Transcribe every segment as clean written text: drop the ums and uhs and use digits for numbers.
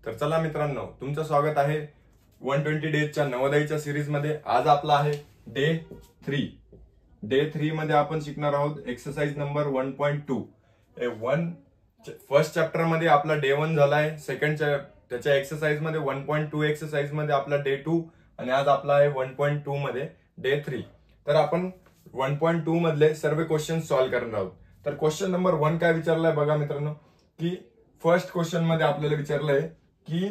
तर चला मित्रांनो, तुमचं स्वागत आहे 120 डेजच्या नवोदयच्या सिरीज मध्ये। आज आपला आहे डे 3। डे 3 मध्ये आपण शिकणार आहोत एक्सरसाइज नंबर 1.2। फर्स्ट चॅप्टर मध्ये आपला डे 1 झालाय, सेकंड त्याच्या एक्सरसाइज मध्ये 1.2 एक्सरसाइज मध्ये आपला डे 2 आणि आज आपला आहे 1.2 मध्ये डे 3। तर आपण 1.2 मधले सर्व क्वेश्चन सॉल्व्ह करणार आहोत। तर क्वेश्चन नंबर 1 काय विचारलाय बघा मित्रांनो, की फर्स्ट क्वेश्चन मध्ये आपल्याला विचारलंय की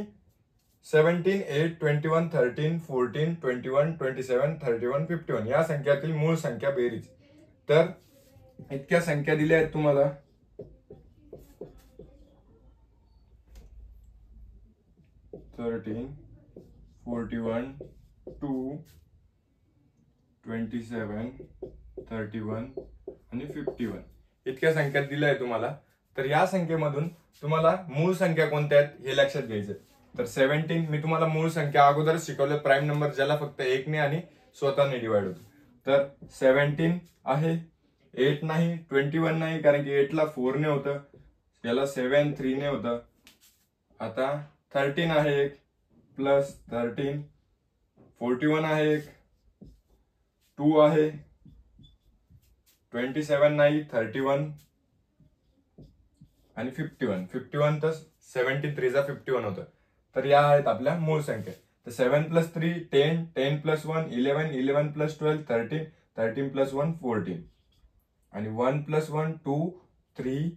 17, 8, 21, 13, 14, 21, 27, 31, 51 या संख्यातील मूळ संख्या बेरीज। तर इतक्या संख्या दिल्या आहेत तुम्हाला। थर्टीन 41 2 27 31 आणि 51 इतक्या संख्या दिल्या आहेत तुम्हाला। तर या संख्येमधून तुम्हाला मूळ संख्या कोणत्या आहेत हे लक्षात घ्यायचं। तर 17 मी तुम्हाला मूळ संख्या अगोदर शिकवलं, प्राइम नंबर ज्याला फक्त 1 ने आणि स्वतःने डिवाइड होतो। तर 17 आहे, 8 नाही, 21 नाही कारण की 8 ला 4 ने होतं, याला 7 3 ने होतं। आता 13 आहे एक प्लस 13, 41 आहे एक, 2 आहे, 27 नाही, 31 आणि 51 तर 17 3 51 होतं। तर या आहेत आपल्या मूळ संख्या। तर 7 + 3 10, 10 + 1 11, 11 + 12 13, 13 + 1 14 आणि 1 + 1 2 3,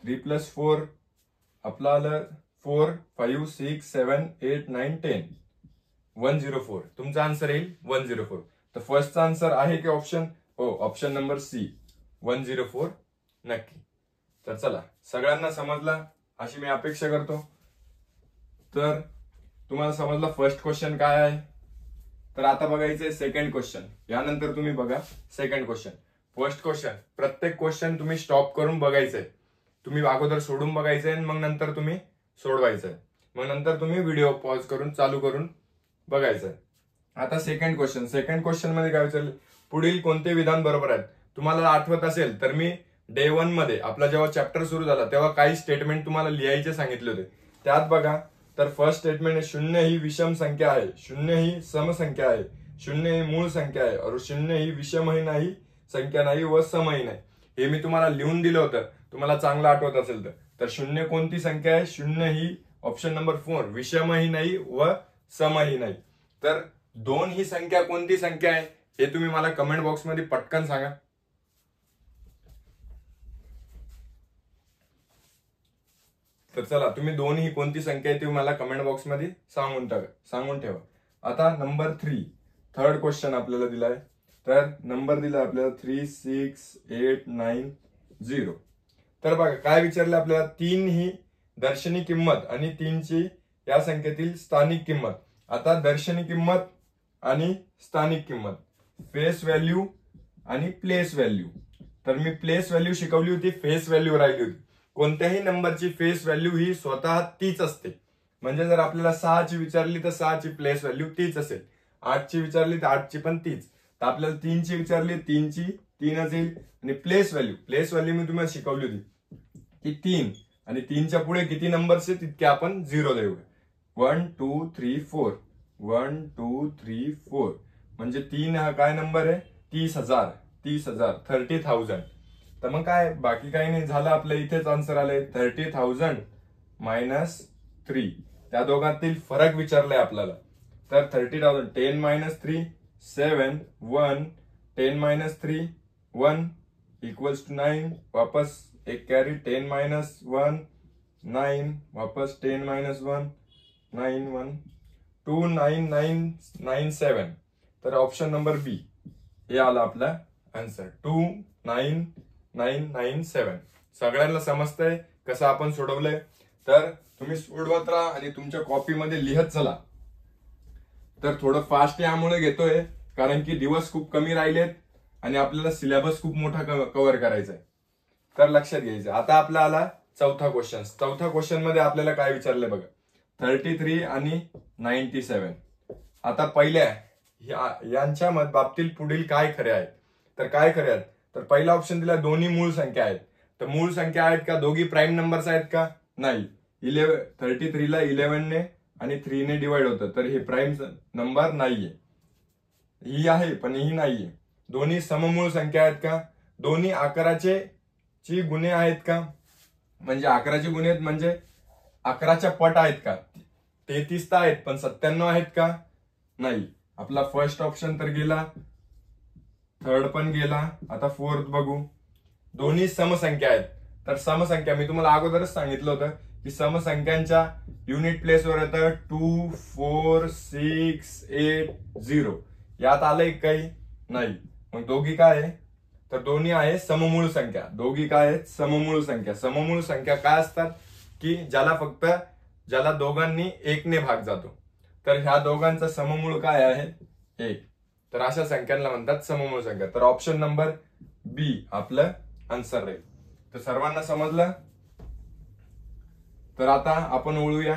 3 + 4 आपला आलं 4 5 6 7 8 9 10 104। तुमचा आन्सर येईल 104। तर फर्स्टचा आन्सर आहे की ऑप्शन हो, ऑप्शन नंबर सी 104 नक्की। तर चला, सगळ्यांना समजला अशी मी अपेक्षा करतो। तर तुम्हाला समजला फर्स्ट क्वेश्चन काय आहे। तर आता बघायचंय सेकंड क्वेश्चन, यानंतर तुम्ही बघा सेकंड क्वेश्चन। फर्स्ट क्वेश्चन प्रत्येक क्वेश्चन तुम्ही स्टॉप करून बघायचंय, तुम्ही अगोदर सोडून बघायचंय आणि मग नंतर तुम्ही सोडवायचंय, मग नंतर तुम्ही व्हिडिओ पॉज करून चालू करून बघायचंय। आता सेकंड क्वेश्चन मध्ये काय विचारले, पुढील कोणते विधान बरोबर आहेत। तुम्हाला आठवत असेल तर मी डे 1 मध्ये आपला जेव्हा चॅप्टर सुरू झाला तेव्हा काही स्टेटमेंट तुम्हाला लिहायचे सांगितले होते। त्यात बघा, तर फर्स्ट स्टेटमेंट आहे 0 ही विषम संख्या आहे, 0 ही समसंख्या आहे, 0 ही मूळ संख्या आहे और 0 ही विषमही नाही संख्या नाही व समही नाही। हे मी तुम्हाला लिहून दिलं होतं, तुम्हाला चांगलं आठवत असेल तर 0 कोणती संख्या आहे, 0 ही ऑप्शन नंबर 4 विषमही नाही व समही नाही। तर 2 ही संख्या कोणती संख्या आहे हे तुम्ही मला कमेंट बॉक्स मध्ये पटकन सांगा। तर चला, तुम्ही 2 ही कोणती संख्या आहे ती मला कमेंट बॉक्स मध्ये सांगून ठेवा। आता नंबर 3 थर्ड क्वेश्चन आपल्याला दिलाय। तर नंबर दिला आपल्याला 3 6 8 9 0। तर बघा काय विचारलं आपल्याला, 3 ही दर्शनी किंमत आणि 3 ची या संख्येतील स्थानिक किंमत। आता दर्शनी किंमत आणि स्थानिक किंमत, फेस व्हॅल्यू आणि प्लेस व्हॅल्यू। तर मी प्लेस व्हॅल्यू शिकवली होती, फेस व्हॅल्यू राहिली होती। कोणत्याही नंबरची फेस व्हॅल्यू ही स्वतः तीच असते। म्हणजे जर आपल्याला 6 ची विचारली तर 6 ची प्लेस व्हॅल्यू तीच असेल, 8 ची विचारली तर 8 ची पण तीच। तर आपल्याला 3 ची विचारली 3 ची 3च येईल। आणि प्लेस व्हॅल्यू मी तुम्हाला शिकवली होती की 3 आणि 3 च्या पुढे किती नंबर्स आहेत तितके आपण 0 देऊ। 1 2 3 4 1 2 3 4 म्हणजे 3 हा काय नंबर आहे, 30,000 30,000। तर मग काय बाकी काही नाही झालं, आपल्या इथेच आन्सर आले 30,000 - 3। त्या दोघांतील फरक विचारलाय आपल्याला। तर 30,000 10 - 3 7 1 10 - 3 1 = 9, वापस एक कॅरी 10 - 1 9, वापस 10 - 1 9 1 2 9 9 9 7। तर ऑप्शन नंबर बी हे आला आपला आन्सर 2 9 9 9 7। सगळ्यांना समजतंय कसं आपण सोडवलंय। तर तुम्ही सोडवत राहा आणि तुमच्या कॉपीमध्ये लिहत चला। तर थोडं फास्ट यामुळे घेतोय कारण की दिवस खूप कमी राहिलेत आणि आपल्याला सिलेबस खूप मोठा कव्हर करायचा आहे। तर लक्षात घ्यायचं। आता आपला आला चौथा क्वेश्चन। चौथा क्वेश्चन मध्ये आपल्याला काय विचारलंय बघा, 33 आणि 97। आता पहिल्या यांच्या बाबतीत पुढील काय खरे आहेत। तर काय खरे आहेत, तर पहिला ऑप्शन दिला दोन्ही मूळ संख्या आहेत। तर मूळ संख्या आहेत का, दोघी प्राइम नंबर्स आहेत का, नाही। 33 ला 11 ने आणि 3 ने डिवाइड होतं, तर हे प्राईम नंबर नाहीये. ही आहे पण ही नाहीये. दोन्ही सममूळ संख्या आहेत का? दोन्ही 11चे ची गुणे आहेत का? म्हणजे 11चे गुणे आहेत म्हणजे 11च्या पट आहेत का? 33 तर आहेत पण 97 आहेत का? नाही. आपला फर्स्ट ऑप्शन तर गेला, थर्ड पण गेला. आता फोर्थ बघू. दोन्ही समसंख्या आहेत. तर समसंख्या मी तुम्हाला अगोदरच सांगितलं होतं की समसंख्यांच्या युनिट प्लेसवर येतं 2, 4, 6, 8, 0. यात आलंय काही? नाही. मग दोघी काय आहे? तर दोन्ही आहे सममूळ संख्या. दोघी काय आहेत? सममूळ संख्या. सममूळ संख्या काय असतात की ज्याला दोघांनी 1 ने भाग जातो. तर ह्या दोघांचा सममूळ काय आहे? 1. तर अशा संख्यांना म्हणतात सममूळ संख्या. तर ऑप्शन नंबर बी आपलं आन्सर राहील. तर सर्वांना समजलं? तर आता आपण वळूया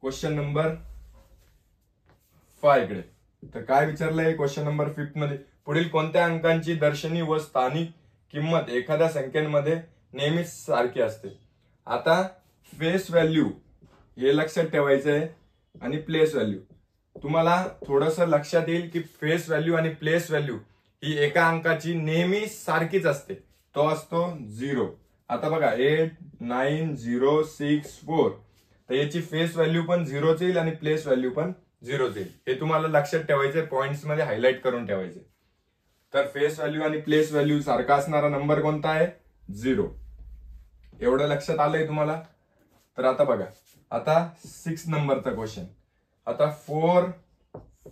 क्वेश्चन नंबर 5 कडे. तर काय विचारलंय क्वेश्चन नंबर 5 मध्ये? पुढील कोणत्या अंकांची दर्शनी व स्थानिक किंमत एखाद्या संख्येमध्ये नेहमीच सारखी असते? आता फेस व्हॅल्यू हे लक्षात ठेवायचं आहे आणि प्लेस व्हॅल्यू. तुम्हाला थोडंसं लक्षात येईल की फेस व्हॅल्यू आणि प्लेस व्हॅल्यू ही एका अंकाची नेहमी सारखीच असते. तो असतो 0. आता बघा 8, 9, 0, 6, 4. तर याची फेस व्हॅल्यू पण 0च येईल आणि प्लेस व्हॅल्यू पण 0च येईल. हे तुम्हाला लक्षात ठेवायचे, पॉइंट्स मध्ये हायलाइट करून ठेवायचे. तर फेस व्हॅल्यू आणि प्लेस व्हॅल्यू सारखा असणारा नंबर कोणता आहे? 0. एवढं लक्षात आलंय तुम्हाला? तर आता बघा, आता 6 नंबरचा क्वेश्चन. आता 4,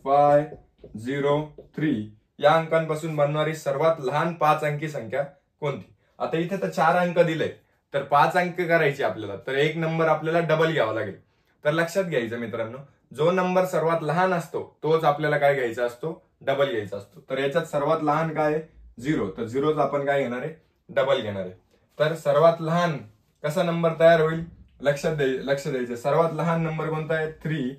5, 0, 3 या अंकांपासून बनणारी सर्वात लहान 5 अंकी संख्या कोणती? आता इथे तर 4 अंक दिले, तर 5 अंक करायचे आपल्याला, तर एक नंबर आपल्याला डबल घ्यावा लागेल. तर लक्षात घ्यायचं मित्रांनो, जो नंबर सर्वात लहान असतो तोच आपल्याला काय घ्यायचा असतो? डबल घ्यायचा असतो. तर याच्यात सर्वात लहान काय आहे? 0. तर 0च आपण काय घेणार आहे? डबल घेणार आहे. तर सर्वात लहान कसा नंबर तयार होईल? लक्ष द्यायचं. सर्वात लहान नंबर कोणता आहे? 3.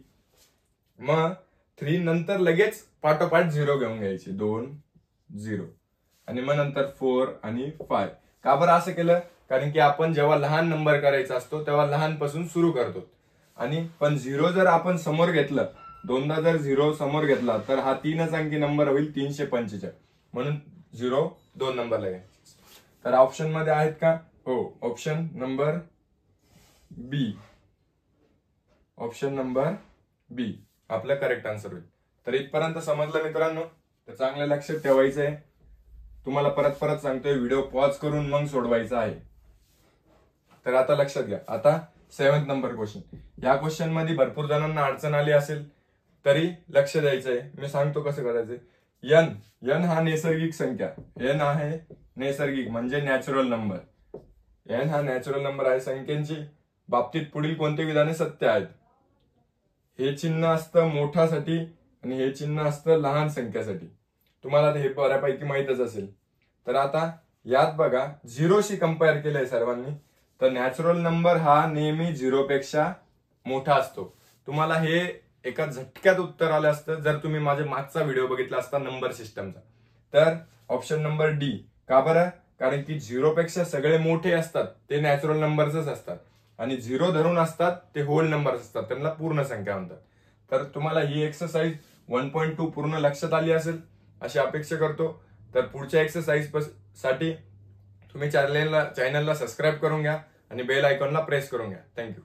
मग 3 नंतर लगेच पाठोपाठ 0 घेऊन घ्यायचे. 2, 0 आणि मग नंतर 4 आणि 5. का बरं असं केलं? कारण की आपण जेव्हा लहान नंबर करायचा असतो तेव्हा लहानपासून सुरू करतो. आणि पण 0 जर आपण समोर घेतलं, दोनदा जर 0 समोर घेतला तर हा 3च अंकी नंबर होईल 345. म्हणून 0 2 नंबरला घ्यायचे. तर ऑप्शन मध्ये आहेत का? हो. ऑप्शन नंबर बी. ऑप्शन नंबर बी आपलं करेक्ट आन्सर होईल. तर इथपर्यंत समजलं मित्रांनो? तर चांगलं लक्षात ठेवायचं आहे. तुम्हाला परत सांगतोय, व्हिडिओ पॉज करून मग सोडवायचा आहे. तर आता लक्षात घ्या. आता 7 नंबर क्वेश्चन. या क्वेश्चन मध्ये भरपूर जणांना अडचण आली असेल तरी लक्ष द्यायचंय. मी सांगतो कसं करायचंय. n हा नैसर्गिक संख्या. n आहे नैसर्गिक म्हणजे नॅचरल नंबर. n हा नॅचरल नंबर आहे. संख्येची बाबतीत पुढील कोणते विधाने सत्य आहेत? हे चिन्ह असतं मोठासाठी आणि हे चिन्ह असतं लहान संख्यासाठी. तुम्हाला हे बऱ्यापैकी माहीतच असेल. तर आता यात बघा 0शी कंपेअर केलंय सर्वांनी. तर नॅचरल नंबर हा नेहमी 0 पेक्षा मोठा असतो. तुम्हाला हे एका झटक्यात उत्तर आलं असतं जर तुम्ही माझा मागचा व्हिडिओ बघितला असता नंबर सिस्टमचा. तर ऑप्शन नंबर डी. का बरं? कारण की 0 पेक्षा सगळे मोठे असतात ते नॅचरल नंबरच असतात आणि 0 धरून असतात ते होल नंबर असतात, त्यांना पूर्ण संख्या म्हणतात. तर तुम्हाला ही एक्सरसाइज 1.2 पूर्ण लक्षात आली असेल अशी अपेक्षा करतो. तर पुढच्या एक्सरसाइज साठी तुम्ही चॅनलला सबस्क्राईब करून घ्या आणि बेल आयकॉनला प्रेस करून घ्या. थँक्यू.